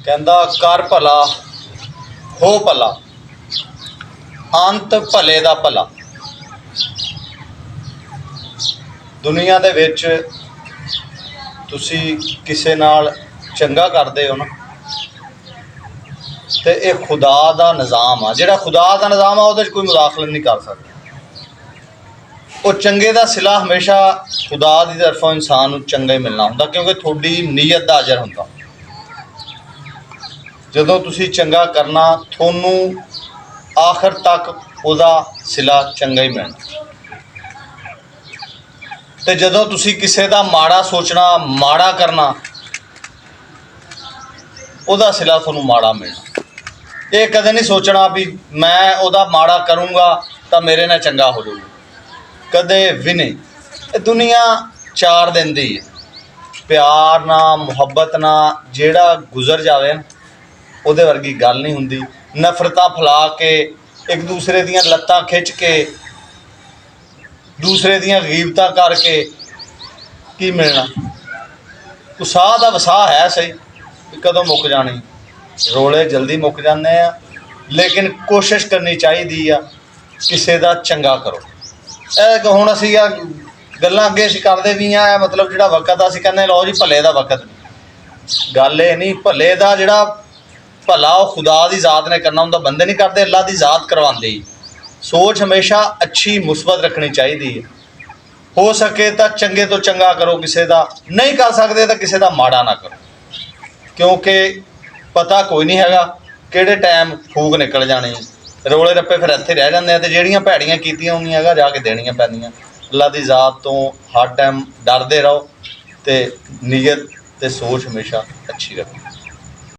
ਕਹਿੰਦਾ ਕਰ ਭਲਾ ਹੋ ਭਲਾ ਅੰਤ ਭਲੇ ਦਾ ਭਲਾ। ਦੁਨੀਆ ਦੇ ਵਿੱਚ ਤੁਸੀਂ ਕਿਸੇ ਨਾਲ ਚੰਗਾ ਕਰਦੇ ਹੋ ਨਾ, ਤੇ ਇਹ ਖੁਦਾ ਦਾ ਨਿਜ਼ਾਮ ਆ। ਜਿਹੜਾ ਖੁਦਾ ਦਾ ਨਿਜ਼ਾਮ ਆ ਉਹਦੇ 'ਚ ਕੋਈ ਮੁਦਾਖਲਤ ਨਹੀਂ ਕਰ ਸਕਦਾ। ਉਹ ਚੰਗੇ ਦਾ ਸਿਲਾ ਹਮੇਸ਼ਾ ਖੁਦਾ ਦੀ ਤਰਫੋਂ ਇਨਸਾਨ ਨੂੰ ਚੰਗਾ ਹੀ ਮਿਲਣਾ ਹੁੰਦਾ, ਕਿਉਂਕਿ ਤੁਹਾਡੀ ਨੀਅਤ ਦਾ ਅਜਰ ਹੁੰਦਾ। ਜਦੋਂ ਤੁਸੀਂ ਚੰਗਾ ਕਰਨਾ ਤੁਹਾਨੂੰ ਆਖਰ ਤੱਕ ਉਹਦਾ ਸਿਲਾ ਚੰਗਾ ਹੀ ਮਿਲਣਾ, ਤੇ ਜਦੋਂ ਤੁਸੀਂ ਕਿਸੇ ਦਾ ਮਾੜਾ ਸੋਚਣਾ, ਮਾੜਾ ਕਰਨਾ, ਉਹਦਾ ਸਿਲਾ ਤੁਹਾਨੂੰ ਮਾੜਾ ਮਿਲਣਾ। ਇਹ ਕਦੇ ਨਹੀਂ ਸੋਚਣਾ ਵੀ ਮੈਂ ਉਹਦਾ ਮਾੜਾ ਕਰੂੰਗਾ ਤਾਂ ਮੇਰੇ ਨਾਲ ਚੰਗਾ ਹੋ ਜਾਊਗਾ, ਕਦੇ ਵੀ ਨਹੀਂ। ਇਹ ਦੁਨੀਆ 4 ਦਿਨ ਦੀ ਹੈ। ਪਿਆਰ ਨਾਲ, ਮੁਹੱਬਤ ਨਾਲ ਜਿਹੜਾ ਗੁਜ਼ਰ ਜਾਵੇ ਨਾ, ਉਹਦੇ ਵਰਗੀ ਗੱਲ ਨਹੀਂ ਹੁੰਦੀ। ਨਫ਼ਰਤਾਂ ਫੈਲਾ ਕੇ, ਇੱਕ ਦੂਸਰੇ ਦੀਆਂ ਲੱਤਾਂ ਖਿੱਚ ਕੇ, ਦੂਸਰੇ ਦੀਆਂ ਗੀਬਤਾਂ ਕਰਕੇ ਕੀ ਮਿਲਣਾ? ਉਸਾਹ ਦਾ ਵਸਾਹ ਹੈ ਸਹੀ, ਕਦੋਂ ਮੁੱਕ ਜਾਣੀ। ਰੋਲੇ ਜਲਦੀ ਮੁੱਕ ਜਾਂਦੇ ਆ, ਲੇਕਿਨ ਕੋਸ਼ਿਸ਼ ਕਰਨੀ ਚਾਹੀਦੀ ਆ ਕਿਸੇ ਦਾ ਚੰਗਾ ਕਰੋ। ਇਹ ਹੁਣ ਅਸੀਂ ਆ ਗੱਲਾਂ ਅੱਗੇ ਅਸੀਂ ਕਰਦੇ ਵੀ ਹਾਂ, ਮਤਲਬ ਜਿਹੜਾ ਵਕਤ ਆ ਅਸੀਂ ਕਹਿੰਦੇ ਲਓ ਜੀ ਭਲੇ ਦਾ ਵਕਤ। ਗੱਲ ਇਹ ਨਹੀਂ, ਭਲੇ ਦਾ ਜਿਹੜਾ ਭਲਾ ਉਹ ਖੁਦਾ ਦੀ ਜ਼ਾਤ ਨੇ ਕਰਨਾ ਹੁੰਦਾ, ਬੰਦੇ ਨਹੀਂ ਕਰਦੇ, ਅੱਲਾ ਦੀ ਜ਼ਾਤ ਕਰਵਾਉਂਦੀ। ਸੋਚ ਹਮੇਸ਼ਾ ਅੱਛੀ ਮੁਸਬਤ ਰੱਖਣੀ ਚਾਹੀਦੀ ਹੈ। ਹੋ ਸਕੇ ਤਾਂ ਚੰਗੇ ਤੋਂ ਚੰਗਾ ਕਰੋ ਕਿਸੇ ਦਾ, ਨਹੀਂ ਕਰ ਸਕਦੇ ਤਾਂ ਕਿਸੇ ਦਾ ਮਾੜਾ ਨਾ ਕਰੋ, ਕਿਉਂਕਿ ਪਤਾ ਕੋਈ ਨਹੀਂ ਹੈਗਾ ਕਿਹੜੇ ਟਾਈਮ ਫੂਕ ਨਿਕਲ ਜਾਣੀ। ਰੋਲੇ ਰੱਪੇ ਫਿਰ ਇੱਥੇ ਰਹਿ ਜਾਂਦੇ ਆ, ਤੇ ਜਿਹੜੀਆਂ ਭੈੜੀਆਂ ਕੀਤੀਆਂ ਹੁੰਦੀਆਂ ਹੈਗਾ ਜਾ ਕੇ ਦੇਣੀਆਂ ਪੈਂਦੀਆਂ। ਅੱਲਾ ਦੀ ਜ਼ਾਤ ਤੋਂ ਹਰ ਟਾਈਮ ਡਰਦੇ ਰਹੋ ਤੇ ਨੀਅਤ ਤੇ ਸੋਚ ਹਮੇਸ਼ਾ ਅੱਛੀ ਰੱਖੋ।